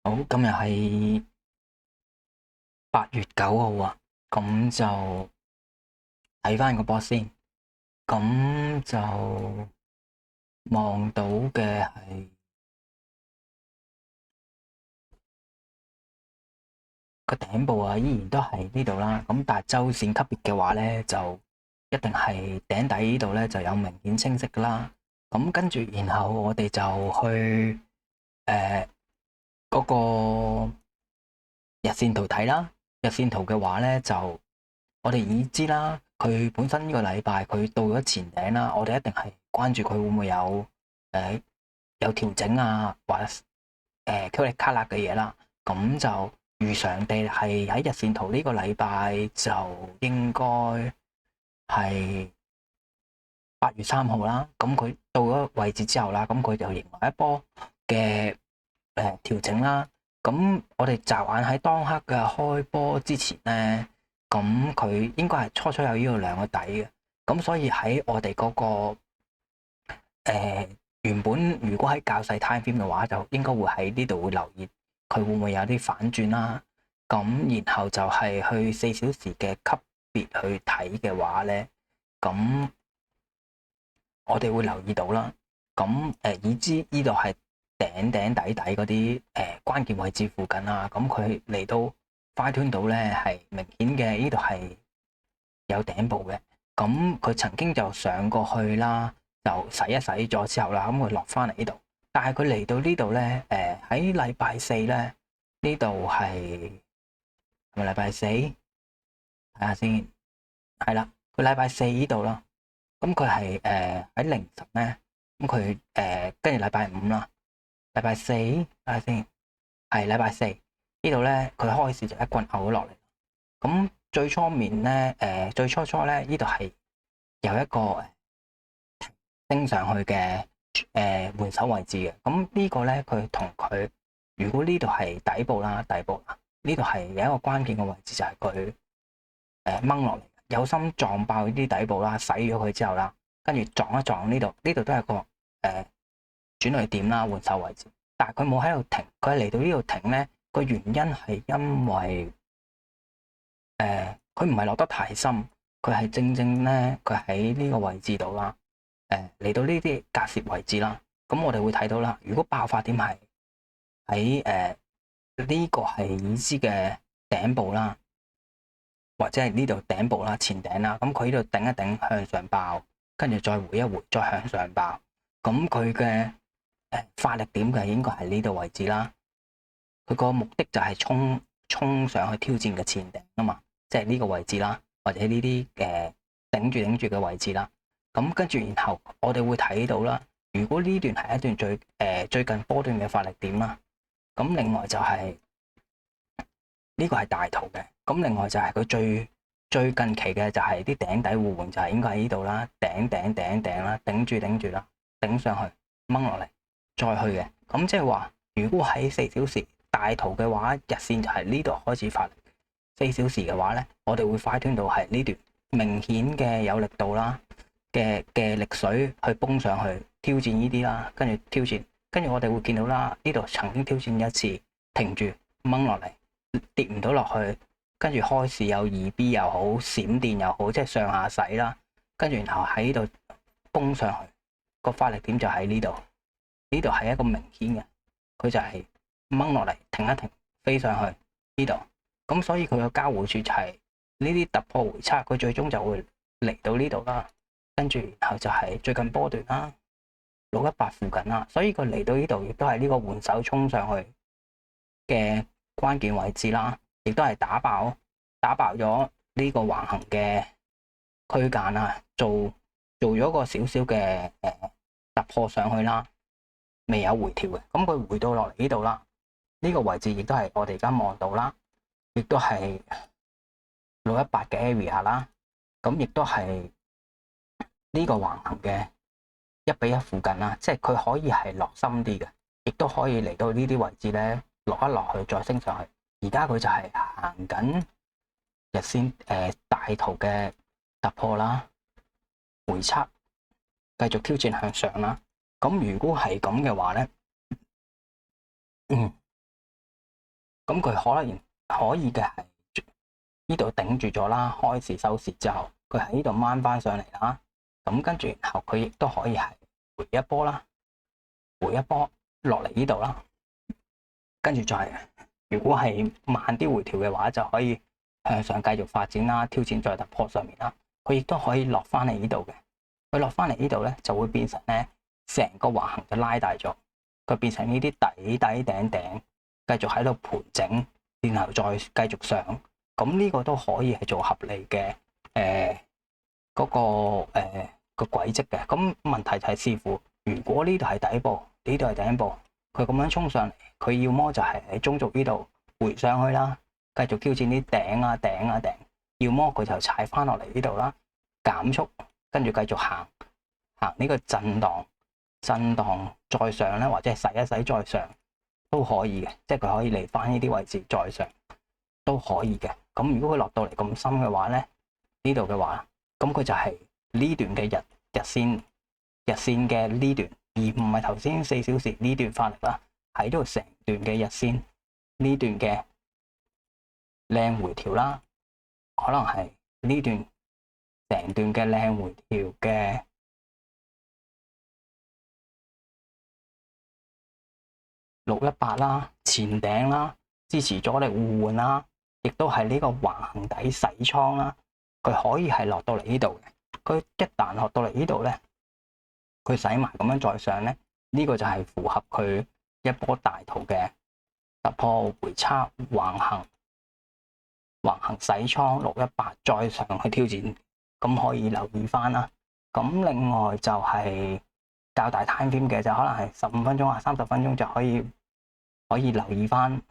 好，今日係8月9號啊，咁就睇翻個波先，咁就望到嘅係個頂部啊，依然都係呢度啦。咁但係周線級別嘅話咧，就一定係頂底呢度咧就有明顯清晰噶啦。咁跟住，然後我哋就去嗰個日線圖睇啦。日線圖嘅話咧，就我哋已知啦，佢本身呢個禮拜佢到咗前頂啦，我哋一定係關注佢會唔會誒有調整啊，或者Q 力卡勒嘅嘢啦。咁就如常地係喺日線圖呢個禮拜就應該係8月3號啦。咁佢到咗位置之後啦，咁佢就迎來一波嘅調整啦。咁我哋驟眼喺當刻嘅開波之前咧，咁佢應該係初有呢個兩個底嘅。咁所以喺我哋嗰個原本如果喺較細 time frame 嘅話，就應該會喺呢度會留意佢會唔會有啲反轉啦。咁然後就係去4小時嘅級別去睇嘅話咧，咁我哋會留意到啦。咁已知呢度係頂底嗰啲關鍵位置附近啊，咁佢嚟到快斷到咧係明顯嘅，呢度係有頂部嘅。咁佢曾經就上過去啦，就洗一洗咗之後啦，咁佢落翻嚟呢度。但係佢嚟到呢度咧，喺禮拜四咧，呢度係咪禮拜四？睇下先，係啦，佢禮拜四呢度啦。咁佢係喺凌晨咧，咁佢跟住禮拜五啦，禮拜四睇下先，係禮拜四呢度咧，佢開始就一棍拗咗落嚟。咁最初面咧，最初咧呢度係有一個升上去嘅換手位置嘅。咁呢個咧，佢同佢如果呢度係底部啦，底部啦，呢度係有一個關鍵嘅位置，就係佢掹落嚟，有心撞爆呢啲底部啦，洗咗佢之後啦，跟住撞一撞呢度，呢度都係個轉捩點啦，換手位置。但係佢冇喺度停，佢嚟到呢度停咧，個原因係因為佢唔係落得太深，佢係正咧，佢喺呢個位置度啦，嚟到呢啲隔蝕位置啦。咁我哋會睇到啦，如果爆發點係喺呢個係已知嘅頂部啦，或者係呢度頂部啦、前頂啦，咁佢呢度頂一頂向上爆，跟住再回一回，再向上爆。咁佢嘅發力點嘅應該係呢度位置啦。佢個目的就係衝上去挑戰嘅前頂啊嘛，即係呢個位置啦，或者呢啲頂住嘅位置啦。咁跟住然後我哋會睇到啦，如果呢段係一段最近波段嘅發力點啦，咁另外就係呢個係大圖嘅。咁另外就係佢最近期嘅就係啲頂底互換，就係應該喺呢度啦，頂啦，頂住啦，頂上去掹落嚟再去嘅。咁即係話，如果喺4小時大圖嘅話，日線就係呢度開始發力。4小時嘅話咧，我哋會快斷到係呢段明顯嘅有力度啦嘅力水去崩上去挑戰呢啲啦，跟住挑戰，跟住我哋會見到啦，呢度曾經挑戰一次停住掹落嚟，跌唔到落去，跟住開始有2B 又好，閃電又好，即係上下洗啦，跟住然後喺呢度崩上去，個發力點就喺呢度，呢度係一個明顯嘅，佢就係掹落嚟停一停飛上去呢度。咁所以佢個交匯處就係呢啲突破回測，佢最終就會嚟到呢度啦，跟住然後就係最近波段啦，618附近啦，所以佢嚟到呢度亦都係呢個換手衝上去嘅關鍵位置啦，亦都係打爆咗呢個橫行嘅區間啊，做咗個少少嘅突破上去啦，未有回調嘅。咁佢回到落嚟呢度啦，呢個位置亦都係我哋而家望到啦，亦都係618嘅 area 啦，咁亦都係呢個橫行嘅1:1附近啦，即係佢可以係落深啲嘅，亦都可以嚟到呢啲位置咧，落一落去再升上去。而家佢就係行緊日線大圖嘅突破啦，回測繼續挑戰向上啦。咁如果係咁嘅話咧，咁佢可以嘅係呢度頂住咗啦，開市收市之後，佢喺呢度掹翻上嚟啦。咁跟住，然後佢亦都可以係回一波啦，回一波落嚟呢度啦。跟住再，如果係慢啲回調嘅話，就可以向上繼續發展啦，挑戰再突破上面啦。佢亦都可以落翻嚟呢度嘅。佢落翻嚟呢度咧，就會變成咧成個橫行就拉大咗，佢變成呢啲底底頂頂，繼續喺度盤整，然後再繼續上。咁呢個都可以係做合理嘅嗰個軌跡嘅。咁問題就係視乎，如果呢度係底部，呢度係頂部，佢咁樣衝上嚟，佢要麼就係喺中軸呢度回上去啦，繼續挑戰啲頂啊頂啊頂，要麼佢就踩翻落嚟呢度啦，減速，跟住繼續行呢個震盪再上咧，或者係洗一洗再上都可以嘅，即係佢可以嚟翻呢啲位置再上都可以嘅。咁如果佢落到嚟咁深嘅話咧，呢度嘅話，咁佢就係呢段嘅日線嘅呢段，而唔係頭先4小時呢段發力啦，喺度成段嘅日線呢段嘅靚回調啦，可能係呢段成段嘅靚回調嘅618啦，前頂啦，支持阻力互換啦，亦都係呢個橫行底洗倉啦，佢可以係落到嚟呢度嘅。佢一旦落到嚟呢度咧，佢洗埋咁樣再上咧，呢個就係符合佢一波大圖嘅突破回測橫行洗倉618再上去挑戰，咁可以留意翻啦。咁另外就係較大 time frame 嘅，就可能係15分鐘啊、30分鐘就可以留意翻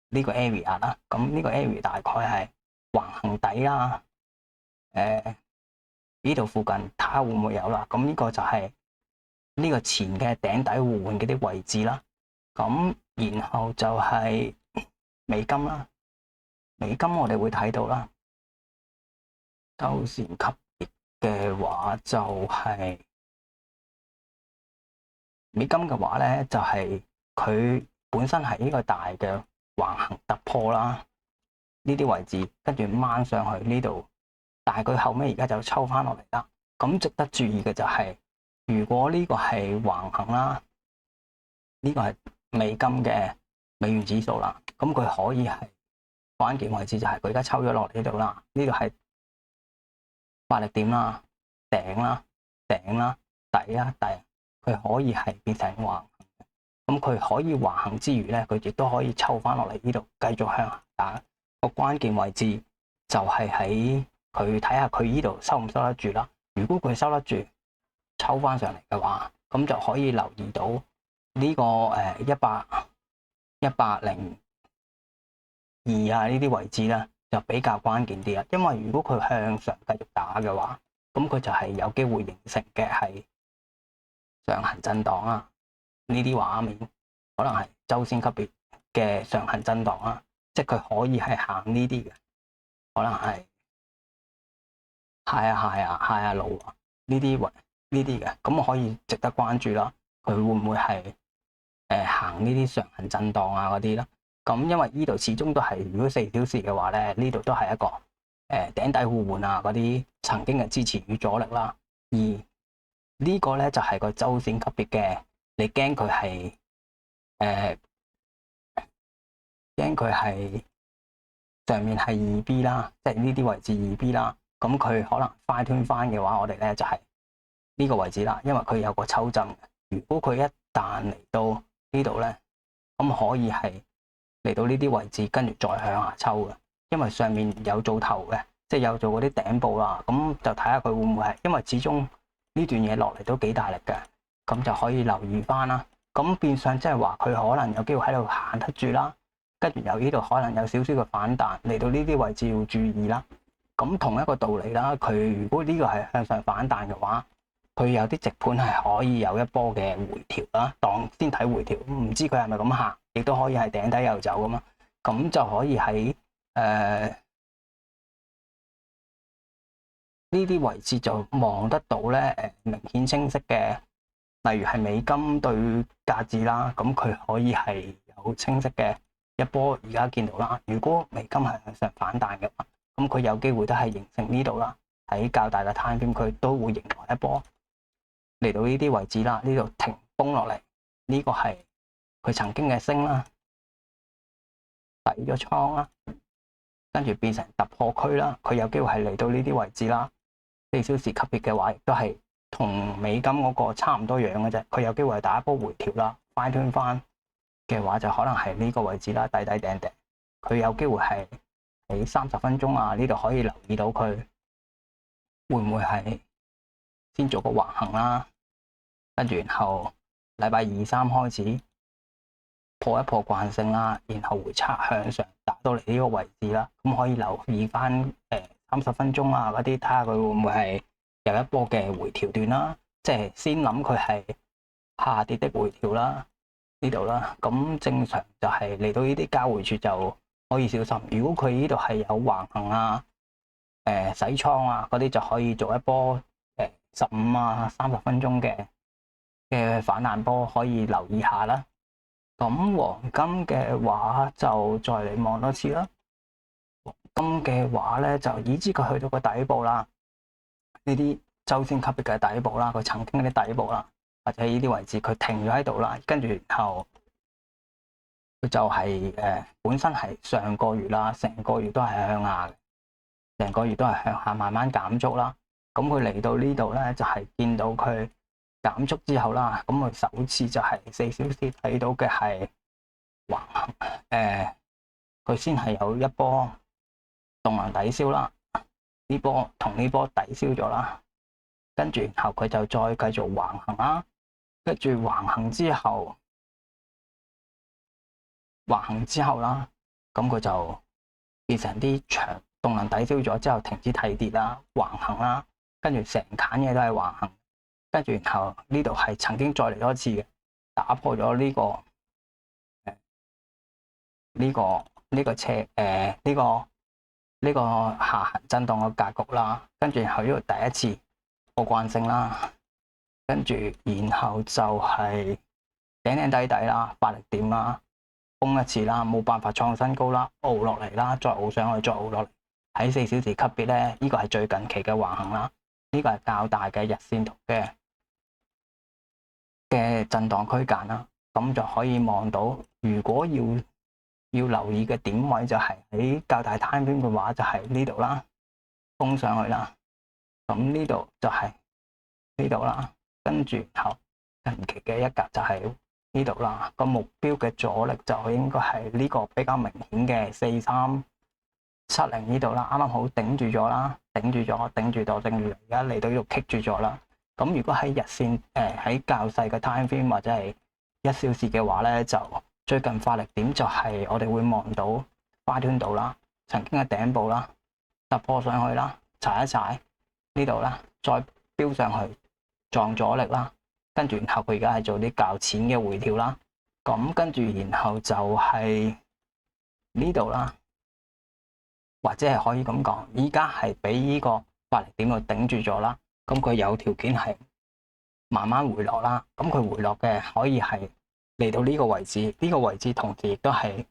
呢個 area 啦。咁呢個 area 大概係橫行底啦，呢度附近睇下會唔會有啦。咁呢個就係呢個前嘅頂底互換嗰啲位置啦。咁然後就係美金啦，美金我哋會睇到啦，周線級別嘅話就係美金嘅話咧，就係佢本身係呢個大嘅橫行突破啦，呢啲位置跟住掹上去呢度，但係佢後尾而家就抽翻落嚟啦。咁值得注意嘅就係，如果呢個係橫行啦，呢個係美金嘅美元指數啦，咁佢可以係關鍵位置就係佢而家抽咗落嚟呢度啦，呢度係發力點啦、頂啦、頂啦、底啦、底，佢可以係變成橫行嘅。咁佢可以橫行之餘咧，佢亦都可以抽翻落嚟呢度，繼續向下打。個關鍵位置就係喺佢睇下佢呢度收唔收得住啦。如果佢收得住，抽翻上嚟嘅話，咁就可以留意到呢個100-102啊呢啲位置咧，就比較關鍵啲啦。因為如果佢向上繼續打嘅話，咁佢就係有機會形成嘅係上行震盪啊。呢啲畫面可能係周線級別嘅上行震盪啊，即係佢可以係行呢啲嘅，可能係下路啊呢啲嘅，咁可以值得關注啦。佢會唔會係行呢啲上行震盪啊嗰啲啦？咁因為呢度始終都係，如果4小時嘅話咧，呢度都係一個頂底互換啊嗰啲曾經嘅支持與阻力啦。而呢個咧就係個周線級別嘅，你驚佢係上面係2B 啦，即係呢啲位置2B 啦。咁佢可能快斷翻嘅話，我哋咧就係呢個位置啦，因為佢有個抽針嘅。如果佢一旦嚟到呢度咧，咁可以係嚟到呢啲位置，跟住再向下抽嘅，因為上面有做頭嘅，即係有做嗰啲頂部啦。咁就睇下佢會唔會係，因為始終呢段嘢落嚟都幾大力嘅，咁就可以留意翻啦。咁變相即係話佢可能有機會喺度行得住啦，跟住由呢度可能有少少嘅反彈，嚟到呢啲位置要注意啦。咁同一個道理啦，佢如果呢個係向上反彈嘅話，佢有啲直盤係可以有一波嘅回調啦，當先睇回調，唔知佢係咪咁行，亦都可以係頂底又走咁嘛。咁就可以喺呢啲位置就望得到咧，明顯清晰嘅，例如係美金對價值啦，咁佢可以係有清晰嘅一波而家見到啦。如果美金係向上反彈嘅話，咁佢有機會都係形成呢度啦。喺較大嘅 time frame，佢都會迎來一波嚟到呢啲位置啦。呢度停崩落嚟，呢個係佢曾經嘅升啦，抵咗倉啦，跟住變成突破區啦。佢有機會係嚟到呢啲位置啦。4小時級別嘅話，亦都係同美金嗰個差唔多樣嘅啫。佢有機會係打一波回調啦，fine tune翻嘅話就可能係呢個位置啦，底底頂頂。佢有機會係喺30分鐘啊，呢度可以留意到佢會唔會係先做個橫行啦，跟住然後禮拜2、3開始破一破慣性啦，然後回測向上打到嚟呢個位置啦。咁可以留意翻30分鐘啊嗰啲，睇下佢會唔會係有一波嘅回調段啦。即係先諗佢係下跌的回調啦，呢度啦。咁正常就係嚟到呢啲交匯處就可以小心。如果佢呢度係有橫行啊、洗倉啊嗰啲，就可以做一波15啊、30分鐘嘅反彈波，可以留意下啦。咁黃金嘅話就再嚟望多次啦。黃金嘅話咧，就已知佢去到個底部啦，呢啲周線級別嘅底部啦，佢曾經嗰啲底部啦，或者呢啲位置佢停咗喺度啦，跟住然後佢就係本身係上個月啦，成個月都係向下嘅，成個月都係向下慢慢減速啦。咁佢嚟到呢度咧，就係見到佢減速之後啦，咁佢首次就係4小時睇到嘅係橫行，佢先係有一波動能抵消啦，呢波同呢波抵消咗啦，跟住然後佢就再繼續橫行啦，跟住橫行之後啦，咁佢就變成啲長動能抵消咗之後停止睇跌啦，橫行啦，跟住成攤嘢都係橫行。跟住，然後呢度係曾經再嚟多次嘅，打破咗呢個下行震盪嘅格局啦。跟住，然後呢度第一次破慣性啦，跟住然後就係頂頂底底啦，發力點啦，崩一次啦，冇辦法創新高啦，熬落嚟啦，再熬上去，再熬落嚟。喺4小時級別咧，呢個係最近期嘅橫行啦，呢個係較大嘅日線圖嘅震盪區間啦，咁就可以望到。如果要留意嘅點位就係喺較大 time frame 嘅話，就係呢度啦，衝上去啦。咁呢度就係呢度啦，跟住後近期嘅一格就係呢度啦。個目標嘅阻力就應該係呢個比較明顯嘅4370呢度啦，啱啱好頂住咗啦，頂住咗，而家嚟到呢度棘住咗啦。咁如果喺日線喺較細嘅 time frame 或者係1小時嘅話咧，就最近發力點就係我哋會望到花端度啦，曾經嘅頂部啦，突破上去啦，踩一踩呢度啦，再飆上去撞阻力啦，跟住然後佢而家係做啲較淺嘅回調啦，咁跟住然後就係呢度啦，或者係可以咁講，依家係俾呢個發力點去頂住咗啦。咁佢有條件係慢慢回落啦，咁佢回落嘅可以係嚟到呢個位置，呢個位置同時亦都係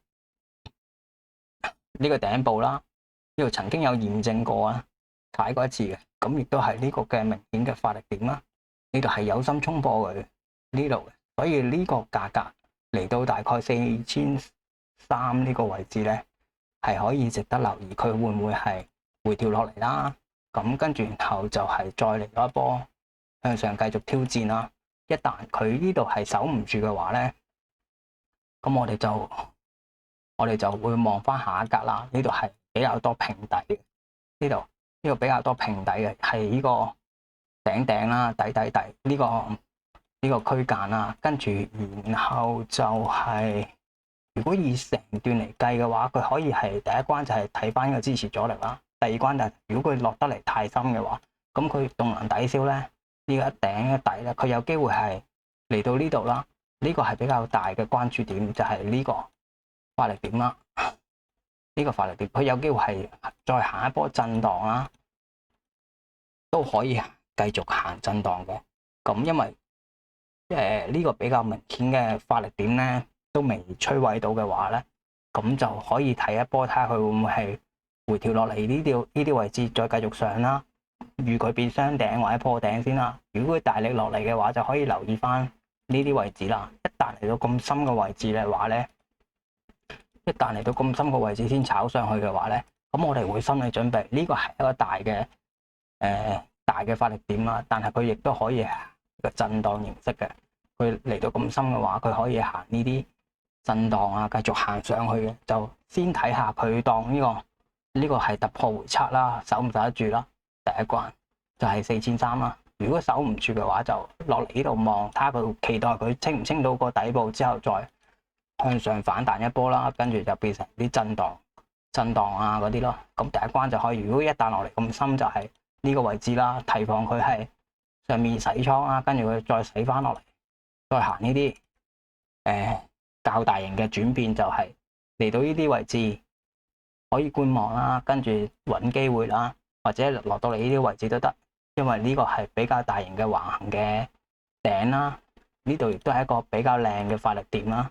呢個頂部啦，呢度曾經有驗證過啊，踩過一次嘅，咁亦都係呢個嘅明顯嘅發力點啦，呢度係有心衝破佢呢度嘅，所以呢個價格嚟到大概4300呢個位置咧，係可以值得留意，佢會唔會係回調落嚟啦？咁跟住然後就係再嚟咗一波向上繼續挑戰啦。一旦佢呢度係守唔住嘅話咧，咁我哋就會望翻下一格啦。呢度係比較多平底嘅，呢度比較多平底嘅係呢個頂啦、底呢個區間啦。跟住然後就係如果以成段嚟計嘅話，佢可以係第一關就係睇翻個支持阻力啦。第二關就係如果佢落得嚟太深嘅話，咁佢動能抵消咧，呢個一頂一底咧，佢有機會係嚟到呢度啦。呢個係比較大嘅關注點，就係呢個發力點啦。呢個發力點，佢有機會係再行一波震盪啦，都可以繼續行震盪嘅。咁因為呢個比較明顯嘅發力點咧，都未摧毀到嘅話咧，咁就可以睇一波，睇下佢會唔會係回調落嚟呢啲位置再繼續上啦。預佢變雙頂或者破頂先啦。如果佢大力落嚟嘅話，就可以留意翻呢啲位置啦。一旦嚟到咁深嘅位置嘅話咧，一旦嚟到咁深嘅位置先炒上去嘅話咧，咁我哋會心理準備呢個係一個大嘅發力點啦。但係佢亦都可以係一個震盪形式嘅。佢嚟到咁深嘅話，佢可以行呢啲震盪啊，繼續行上去嘅。就先睇下佢當呢個係突破回測啦，守唔守得住啦？第一關就係4300啦。如果守唔住嘅話，就落嚟呢度望，睇下佢期待佢清唔清到個底部之後，再向上反彈一波啦。跟住就變成啲震盪啊嗰啲咯。咁第一關就可以。如果一旦落嚟咁深，就係呢個位置啦，提防佢係上面洗倉啦，跟住佢再洗翻落嚟，再行呢啲較大型嘅轉變，就係嚟到呢啲位置可以觀望啦，跟住揾機會啦，或者落到嚟呢啲位置都得，因為呢個係比較大型嘅橫行嘅頂啦。呢度亦都係一個比較靚嘅發力點啦，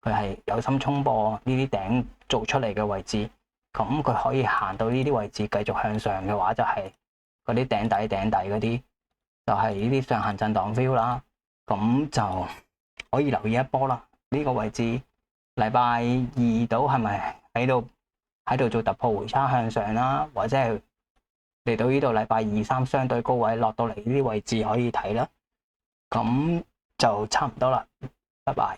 佢係有心衝破呢啲頂做出嚟嘅位置，咁佢可以行到呢啲位置繼續向上嘅話，就係嗰啲頂底嗰啲，就係呢啲上行震盪 feel 啦，咁就可以留意一波啦。呢個位置禮拜二到係咪喺度做突破回測向上啦，或者係嚟到呢度禮拜二三相對高位落到嚟呢啲位置可以睇啦。咁就差唔多啦，拜拜。